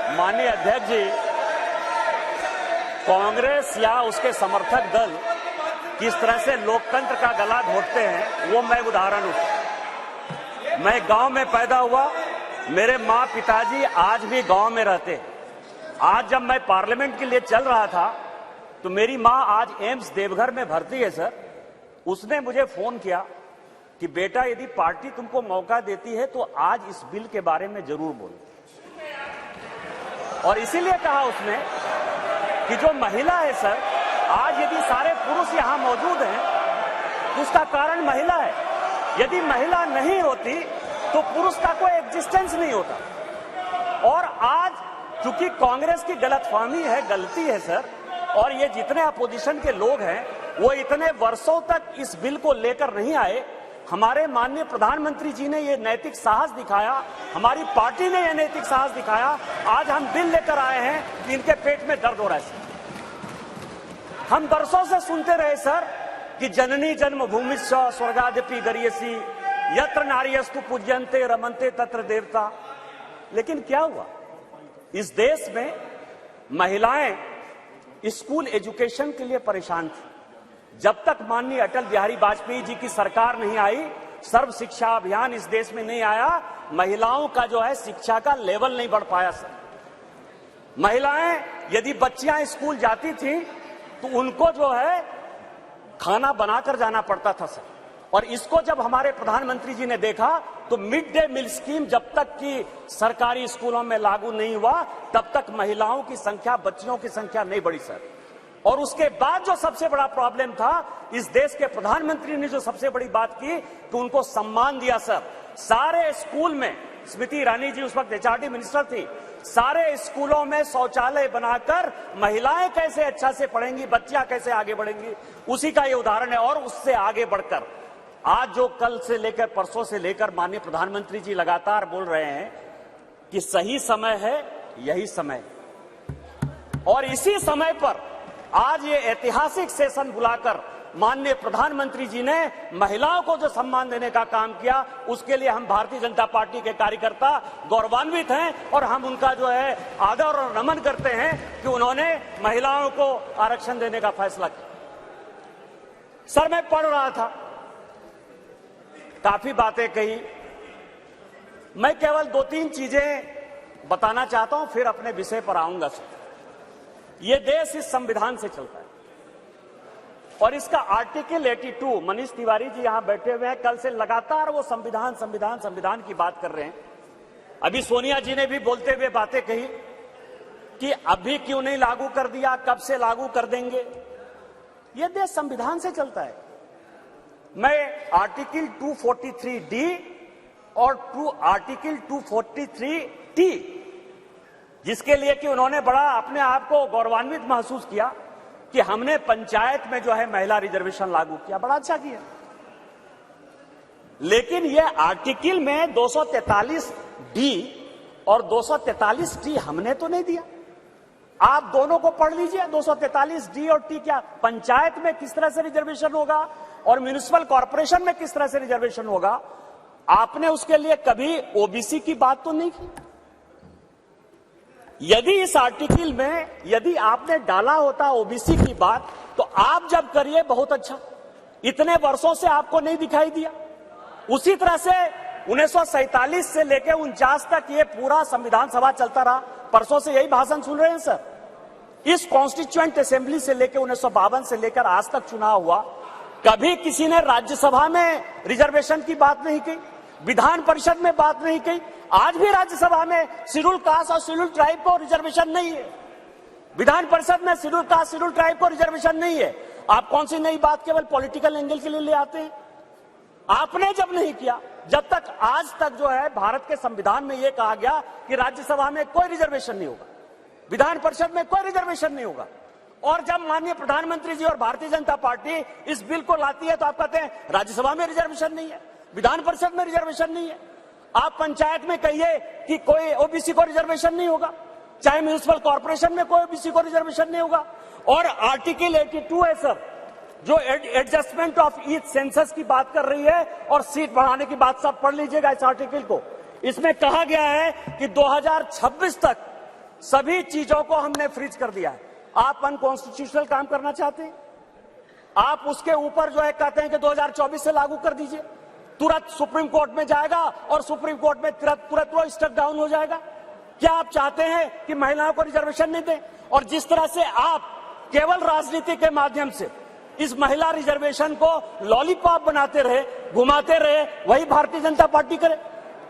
माननीय अध्यक्ष जी, कांग्रेस या उसके समर्थक दल किस तरह से लोकतंत्र का गला घोटते हैं वो मैं उदाहरण हूं। मैं गांव में पैदा हुआ, मेरे माँ पिताजी आज भी गांव में रहते हैं। आज जब मैं पार्लियामेंट के लिए चल रहा था तो मेरी माँ आज एम्स देवघर में भर्ती है सर। उसने मुझे फोन किया कि बेटा यदि पार्टी तुमको मौका देती है तो आज इस बिल के बारे में जरूर बोलो। और इसीलिए कहा उसने कि जो महिला है सर, आज यदि सारे पुरुष यहां मौजूद हैं उसका कारण महिला है। यदि महिला नहीं होती तो पुरुष का कोई एग्जिस्टेंस नहीं होता। और आज चूंकि कांग्रेस की गलतफहमी है, गलती है सर, और ये जितने अपोजिशन के लोग हैं वो इतने वर्षों तक इस बिल को लेकर नहीं आए। हमारे माननीय प्रधानमंत्री जी ने ये नैतिक साहस दिखाया, हमारी पार्टी ने ये नैतिक साहस दिखाया। आज हम बिल लेकर आए हैं कि इनके पेट में दर्द हो रहा है सर। हम बरसों से सुनते रहे सर कि जननी जन्मभूमिश्च स्वर्गादपि गरीयसी, यत्र नार्यस्तु पूज्यन्ते रमन्ते तत्र देवता। लेकिन क्या हुआ? इस देश में महिलाएं स्कूल एजुकेशन के लिए परेशान थी। जब तक माननीय अटल बिहारी वाजपेयी जी की सरकार नहीं आई, सर्व शिक्षा अभियान इस देश में नहीं आया, महिलाओं का जो है शिक्षा का लेवल नहीं बढ़ पाया सर। महिलाएं यदि बच्चियां स्कूल जाती थी तो उनको जो है खाना बनाकर जाना पड़ता था सर। और इसको जब हमारे प्रधानमंत्री जी ने देखा तो मिड डे मील स्कीम जब तक कि सरकारी स्कूलों में लागू नहीं हुआ तब तक महिलाओं की संख्या, बच्चियों की संख्या नहीं बढ़ी सर। और उसके बाद जो सबसे बड़ा प्रॉब्लम था, इस देश के प्रधानमंत्री ने जो सबसे बड़ी बात की कि उनको सम्मान दिया सर। सारे स्कूल में, स्मृति ईरानी जी उस वक्त एचआरडी मिनिस्टर थी, सारे स्कूलों में शौचालय बनाकर महिलाएं कैसे अच्छा से पढ़ेंगी, बच्चियां कैसे आगे बढ़ेंगी, उसी का ये उदाहरण है। और उससे आगे बढ़कर आज जो कल से लेकर परसों से लेकर माननीय प्रधानमंत्री जी लगातार बोल रहे हैं कि सही समय है, यही समय। और इसी समय पर आज ये ऐतिहासिक सेशन बुलाकर माननीय प्रधानमंत्री जी ने महिलाओं को जो सम्मान देने का काम किया, उसके लिए हम भारतीय जनता पार्टी के कार्यकर्ता गौरवान्वित हैं। और हम उनका जो है आदर और नमन करते हैं कि उन्होंने महिलाओं को आरक्षण देने का फैसला किया। सर मैं पढ़ रहा था, काफी बातें कही, मैं केवल 2-3 चीजें बताना चाहता हूं, फिर अपने विषय पर आऊंगा सर। ये देश इस संविधान से चलता है और इसका आर्टिकल 82, मनीष तिवारी जी यहां बैठे हुए हैं, कल से लगातार वो संविधान संविधान संविधान की बात कर रहे हैं। अभी सोनिया जी ने भी बोलते हुए बातें कही कि अभी क्यों नहीं लागू कर दिया, कब से लागू कर देंगे। ये देश संविधान से चलता है। मैं आर्टिकल 243D और आर्टिकल 243T, जिसके लिए कि उन्होंने बड़ा अपने आप को गौरवान्वित महसूस किया कि हमने पंचायत में जो है महिला रिजर्वेशन लागू किया, बड़ा अच्छा किया। लेकिन यह आर्टिकल में 243D और 243T हमने तो नहीं दिया। आप दोनों को पढ़ लीजिए, 243D और T क्या पंचायत में किस तरह से रिजर्वेशन होगा और म्युनिसिपल कॉर्पोरेशन में किस तरह से रिजर्वेशन होगा। आपने उसके लिए कभी ओबीसी की बात तो नहीं की। यदि इस आर्टिकल में यदि आपने डाला होता ओबीसी की बात तो आप जब करिए बहुत अच्छा, इतने वर्षों से आपको नहीं दिखाई दिया। उसी तरह से 1947 से लेकर 49 तक ये पूरा संविधान सभा चलता रहा। परसों से यही भाषण सुन रहे हैं सर। इस कॉन्स्टिट्यूएंट असेंबली से लेकर 1952 से लेकर आज तक चुनाव हुआ, कभी किसी ने राज्यसभा में रिजर्वेशन की बात नहीं की, विधान परिषद में बात नहीं की। आज भी राज्यसभा में शेड्यूल कास्ट और शेड्यूल ट्राइब को रिजर्वेशन नहीं है, विधान परिषद में शेड्यूल कास्ट शेड्यूल ट्राइब को रिजर्वेशन नहीं है। आप कौन सी नई बात केवल पॉलिटिकल एंगल के लिए ले आते हैं? आपने जब नहीं किया, जब तक आज तक जो है भारत के संविधान में यह कहा गया कि राज्यसभा में कोई रिजर्वेशन नहीं होगा, विधान परिषद में कोई रिजर्वेशन नहीं होगा। और जब माननीय प्रधानमंत्री जी और भारतीय जनता पार्टी इस बिल को लाती है तो आप कहते हैं राज्यसभा में रिजर्वेशन नहीं है, विधान परिषद में रिजर्वेशन नहीं है। आप पंचायत में कहिए कि कोई ओबीसी को रिजर्वेशन नहीं होगा, चाहे म्युनिसिपल कॉर्पोरेशन में कोई ओबीसी को रिजर्वेशन नहीं होगा। और आर्टिकल 82 है सर, जो एडजस्टमेंट ऑफ ईच सेंसस की बात कर रही है और सीट बढ़ाने की बात, सब पढ़ लीजिएगा इस आर्टिकल को। इसमें कहा गया है कि 2026 तक सभी चीजों को हमने फ्रीज कर दिया है। आप अनकॉन्स्टिट्यूशनल काम करना चाहते हैं, आप उसके ऊपर जो है कहते हैं कि 2024 से लागू कर दीजिए, तुरंत सुप्रीम कोर्ट में जाएगा और सुप्रीम कोर्ट में तुरंत वो स्टक डाउन हो जाएगा। क्या आप चाहते हैं कि महिलाओं को रिजर्वेशन नहीं दें? और जिस तरह से आप केवल राजनीति के माध्यम से इस महिला रिजर्वेशन को लॉलीपॉप बनाते रहे, घुमाते रहे, वही भारतीय जनता पार्टी करे।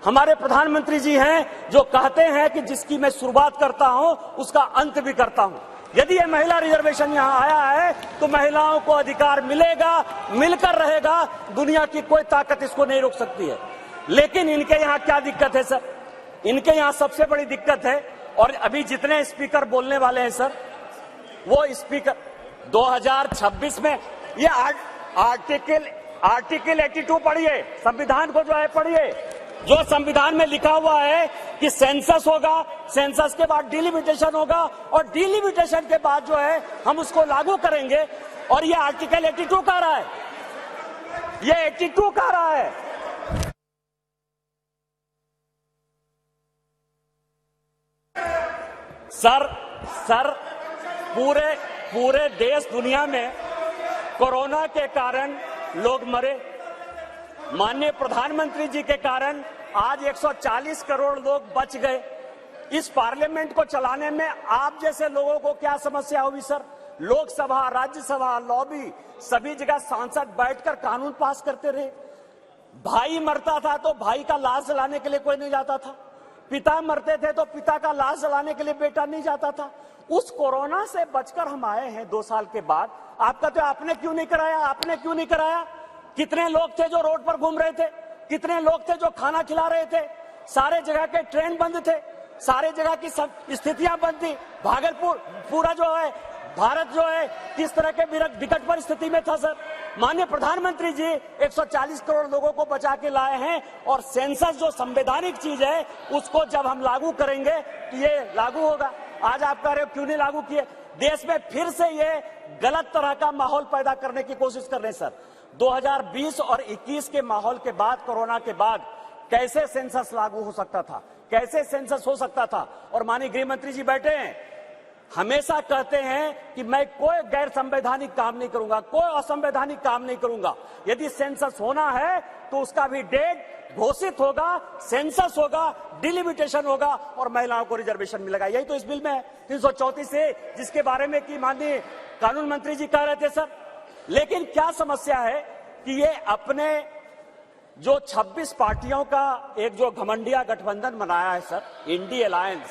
हमारे प्रधानमंत्री जी हैं जो कहते हैं कि जिसकी मैं शुरुआत करता हूं उसका अंत भी करता हूं। यदि ये महिला रिजर्वेशन यहां आया है तो महिलाओं को अधिकार मिलेगा, मिलकर रहेगा, दुनिया की कोई ताकत इसको नहीं रोक सकती है। लेकिन इनके यहां क्या दिक्कत है सर? इनके यहां सबसे बड़ी दिक्कत है, और अभी जितने स्पीकर बोलने वाले हैं सर, वो स्पीकर 2026 में ये आर्टिकल 82 पढ़िए, संविधान को जो है पढ़िए, जो संविधान में लिखा हुआ है कि सेंसस होगा, सेंसस के बाद डिलिमिटेशन होगा, और डिलिमिटेशन के बाद जो है हम उसको लागू करेंगे। और ये आर्टिकल 82 कह रहा है, ये 82 कह रहा है। सर पूरे देश दुनिया में कोरोना के कारण लोग मरे, माननीय प्रधानमंत्री जी के कारण आज 140 करोड़ लोग बच गए। इस पार्लियामेंट को चलाने में आप जैसे लोगों को क्या समस्या होगी सर? लोकसभा, राज्यसभा, लॉबी, सभी जगह सांसद बैठकर कानून पास करते रहे। भाई मरता था तो भाई का लाश जलाने के लिए कोई नहीं जाता था, पिता मरते थे तो पिता का लाश जलाने के लिए बेटा नहीं जाता था। उस कोरोना से बचकर हम आए हैं 2 साल के बाद। आपका तो आपने क्यों नहीं कराया? आपने क्यों नहीं कराया? कितने लोग थे जो रोड पर घूम रहे थे? कितने लोग थे जो खाना खिला रहे थे? सारे जगह के ट्रेन बंद थे, सारे जगह की सब स्थितियां बंद थी। भागलपुर पूरा जो है भारत जो है किस तरह के विकट परिस्थिति में था सर? माननीय प्रधानमंत्री जी 140 करोड़ लोगों को बचा के लाए हैं, और सेंसस जो संवैधानिक चीज है उसको जब हम लागू करेंगे तो ये लागू होगा। आज आप कह रहे हो क्यों नहीं लागू किए? देश में फिर से ये गलत तरह का माहौल पैदा करने की कोशिश कर रहे हैं सर। 2020 और 21 के माहौल के बाद, कोरोना के बाद कैसे सेंसस लागू हो सकता था? कैसे सेंसस हो सकता था? और माननीय गृह मंत्री जी बैठे हैं, हमेशा कहते हैं कि मैं कोई गैर संवैधानिक काम नहीं करूंगा, कोई असंवैधानिक काम नहीं करूंगा। यदि सेंसस होना है तो उसका भी डेट घोषित होगा, सेंसस होगा, डिलिमिटेशन होगा और महिलाओं को रिजर्वेशन मिलेगा। यही तो इस बिल में है 334 से, जिसके बारे में कि माननीय कानून मंत्री जी कह रहे थे सर। लेकिन क्या समस्या है कि ये अपने जो 26 पार्टियों का एक जो घमंडिया गठबंधन बनाया है सर, इंडी अलायंस,